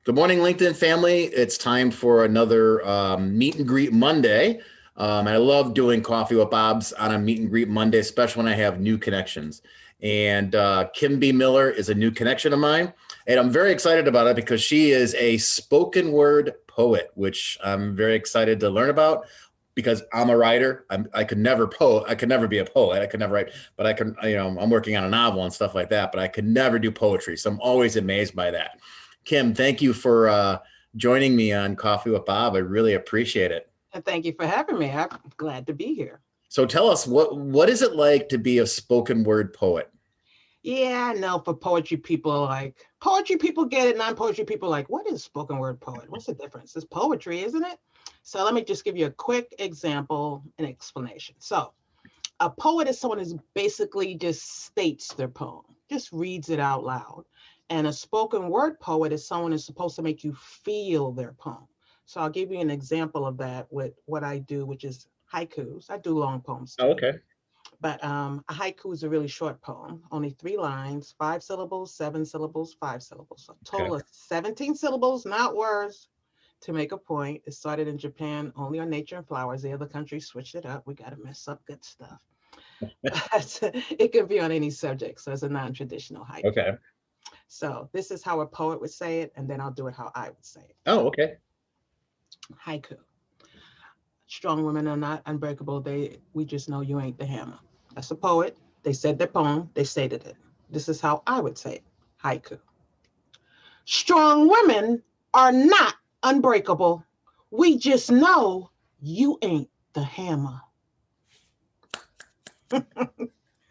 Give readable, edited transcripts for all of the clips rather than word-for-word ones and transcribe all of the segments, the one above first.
Good morning, LinkedIn family. It's time for another meet and greet Monday. And I love doing coffee with Bob's on a meet and greet Monday, especially when I have new connections. And Kim B. Miller is a new connection of mine. And I'm very excited about it because she is a spoken word poet, which I'm very excited to learn about because I'm a writer. I could never poet. I could never be a poet. I could never write, but I can, I'm working on a novel and stuff like that, but I could never do poetry. So I'm always amazed by that. Kim, thank you for joining me on Coffee with Bob. I really appreciate it. And thank you for having me. I'm glad to be here. So tell us, what is it like to be a spoken word poet? Yeah, I know for poetry people get it, non-poetry people like, what is spoken word poet? What's the difference? It's poetry, isn't it? So let me just give you a quick example and explanation. So a poet is someone who basically just states their poem, just reads it out loud. And a spoken word poet is someone who's supposed to make you feel their poem. So I'll give you an example of that with what I do, which is haikus. I do long poems Oh, too. okay. But a haiku is a really short poem, only 3 lines, 5 syllables, 7 syllables, 5 syllables. So a Okay. total of 17 syllables, not words, to make a point. It started in Japan only on Nature and Flowers. The other countries switched it up. We got to mess up good stuff. But it can be on any subject. So it's a non-traditional haiku. Okay. So this is how a poet would say it, and then I'll do it how I would say it. Oh, So okay. haiku. Strong women are not unbreakable. We just know you ain't the hammer. That's a poet. They said their poem, they stated it. This is how I would say it. Haiku. Strong women are not unbreakable. We just know you ain't the hammer.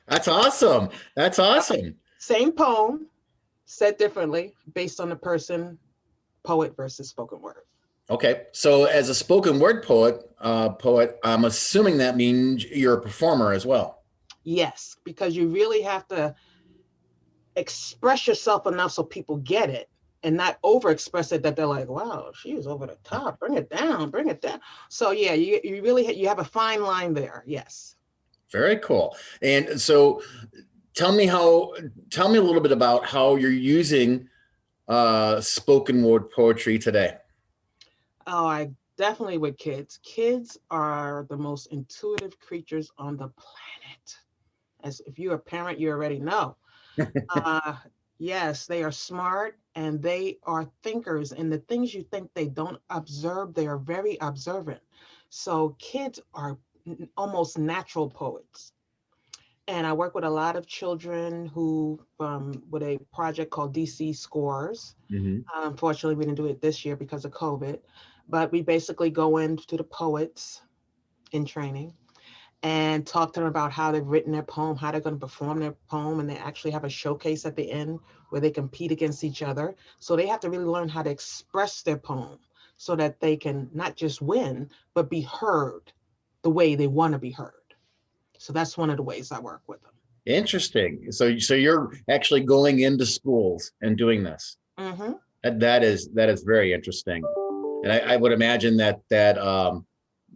That's awesome. That's awesome. Same poem, said differently based on the person, poet versus spoken word. Okay. So as a spoken word poet, I'm assuming that means you're a performer as well. Yes, because you really have to express yourself enough so people get it and not overexpress it that they're like, wow, she was over the top. Bring it down, bring it down. So yeah, you really you have a fine line there. Yes. Very cool. And so tell me a little bit about how you're using spoken word poetry today. Oh, I definitely with kids. Kids are the most intuitive creatures on the planet. As if you're a parent, you already know. Uh, yes, they are smart and they are thinkers. And the things you think they don't observe, they are very observant. So kids are almost natural poets. And I work with a lot of children who, with a project called DC Scores. Hmm. Unfortunately, we didn't do it this year because of COVID, but we basically go into the poets in training and talk to them about how they've written their poem, how they're going to perform their poem, and they actually have a showcase at the end where they compete against each other. So they have to really learn how to express their poem so that they can not just win, but be heard the way they want to be heard. So that's one of the ways I work with them. Interesting. So you're actually going into schools and doing this. Hmm. That is very interesting. And I would imagine that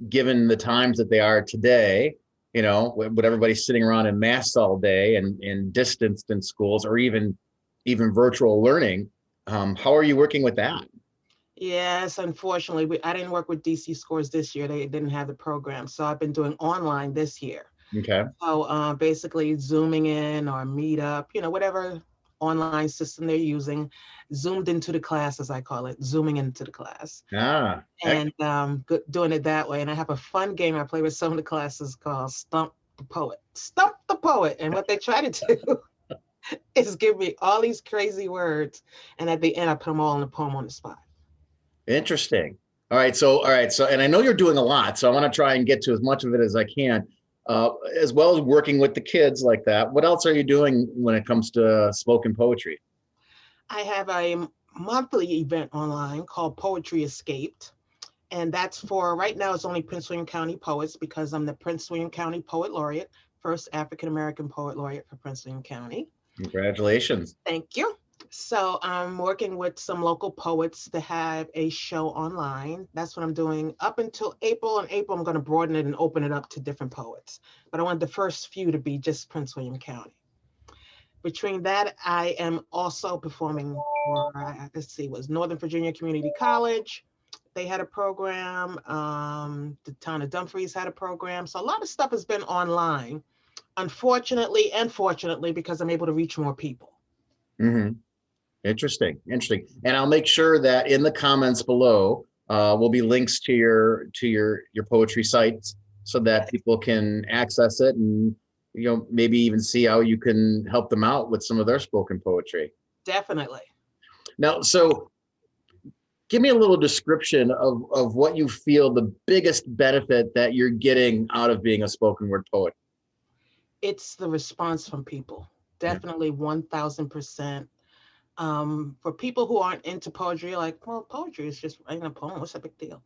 given the times that they are today, with everybody sitting around in masks all day and distanced in schools or even virtual learning, how are you working with that? Yes, unfortunately, I didn't work with DC Scores this year. They didn't have the program. So I've been doing online this year. Okay. So basically zooming in or meet up, whatever online system they're using, zoomed into the class, as I call it, zooming into the class Ah, and doing it that way. And I have a fun game I play with some of the classes called Stump the Poet. Stump the Poet. And what they try to do is give me all these crazy words. And at the end, I put them all in a poem on the spot. interesting. All right. So, and I know you're doing a lot, so I want to try and get to as much of it as I can, as well as working with the kids like that. What else are you doing when it comes to spoken poetry? I have a monthly event online called Poetry Escaped. And that's for right now, it's only Prince William County poets because I'm the Prince William County Poet Laureate, first African American Poet Laureate for Prince William County. Congratulations. Thank you. So I'm working with some local poets to have a show online. That's what I'm doing up until April. In April, I'm going to broaden it and open it up to different poets. But I want the first few to be just Prince William County. Between that, I am also performing for, let's see, was Northern Virginia Community College. They had a program. The town of Dumfries had a program. So a lot of stuff has been online, unfortunately and fortunately, because I'm able to reach more people. Mm-hmm. Interesting. And I'll make sure that in the comments below will be links to your poetry sites so that people can access it and maybe even see how you can help them out with some of their spoken poetry. Definitely. Now, so give me a little description of what you feel the biggest benefit that you're getting out of being a spoken word poet. It's the response from people. Definitely 1000%. For people who aren't into poetry, like, well, poetry is just writing a poem. What's the big deal?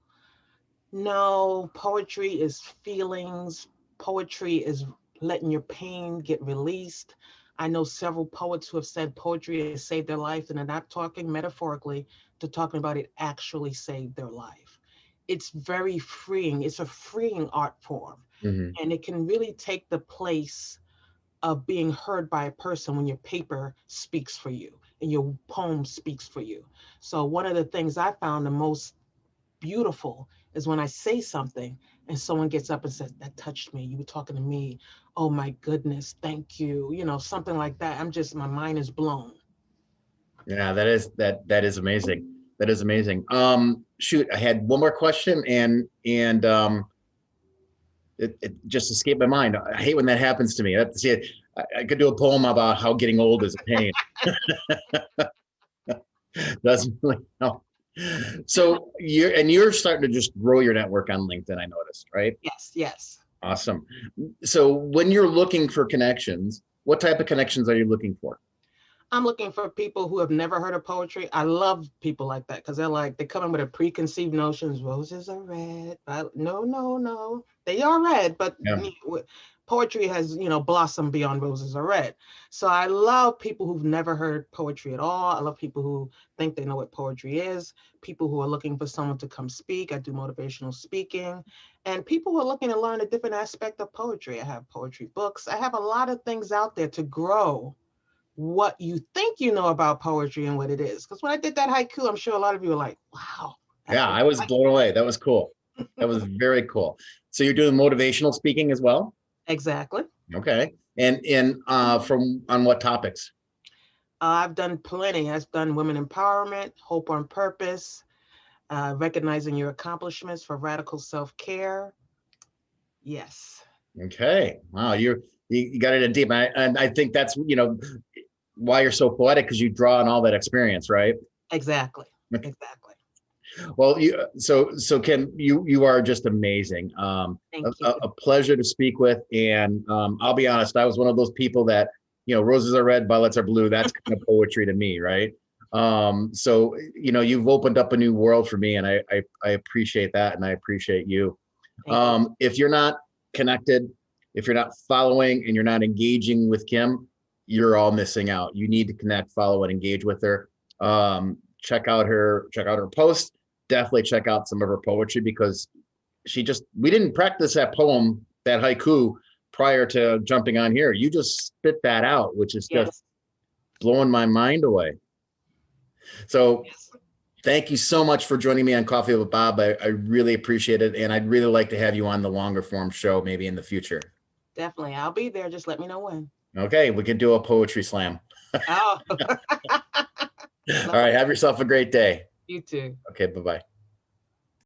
No, poetry is feelings. Poetry is letting your pain get released. I know several poets who have said poetry has saved their life, and they're not talking metaphorically, they're talking about it actually saved their life. It's very freeing. It's a freeing art form. Mm-hmm. And it can really take the place of being heard by a person when your paper speaks for you and your poem speaks for you. So one of the things I found the most beautiful is when I say something and someone gets up and says, that touched me. You were talking to me. Oh my goodness. Thank you. Something like that. My mind is blown. Yeah, that is amazing. That is amazing. Shoot, I had one more question and it just escaped my mind. I hate when that happens to me. I could do a poem about how getting old is a pain. Doesn't really help. So you're starting to just grow your network on LinkedIn, I noticed, right? Yes. Awesome. So when you're looking for connections, what type of connections are you looking for? I'm looking for people who have never heard of poetry. I love people like that because they come in with a preconceived notions. Roses are red. No. They are red, but poetry has, blossomed beyond roses are red. So I love people who've never heard poetry at all. I love people who think they know what poetry is, people who are looking for someone to come speak. I do motivational speaking, and people who are looking to learn a different aspect of poetry. I have poetry books. I have a lot of things out there to grow what you think you know about poetry and what it is. Because when I did that haiku, I'm sure a lot of you were like, wow. Yeah, I was blown away. That was cool. That was very cool. So you're doing motivational speaking as well? Exactly. Okay. And on what topics? I've done plenty. I've done women empowerment, hope on purpose, recognizing your accomplishments for radical self-care. Yes. Okay. Wow. You got it in deep. And I think that's, why you're so poetic, because you draw on all that experience, right? Exactly. Well, so Kim, you are just amazing. Thank you. A pleasure to speak with. And I'll be honest, I was one of those people that, roses are red, violets are blue. That's kind of poetry to me, right? So you've opened up a new world for me, and I appreciate that, and I appreciate you. If you're not connected, if you're not following and you're not engaging with Kim, you're all missing out. You need to connect, follow, and engage with her. Check out her posts. Definitely check out some of her poetry, because we didn't practice that poem, that haiku, prior to jumping on here. You just spit that out, which is just blowing my mind away. So thank you so much for joining me on Coffee with Bob. I really appreciate it. And I'd really like to have you on the longer form show, maybe in the future. Definitely. I'll be there. Just let me know when. Okay. We can do a poetry slam. Oh. All right. Have yourself a great day. You too. Okay. Bye-bye.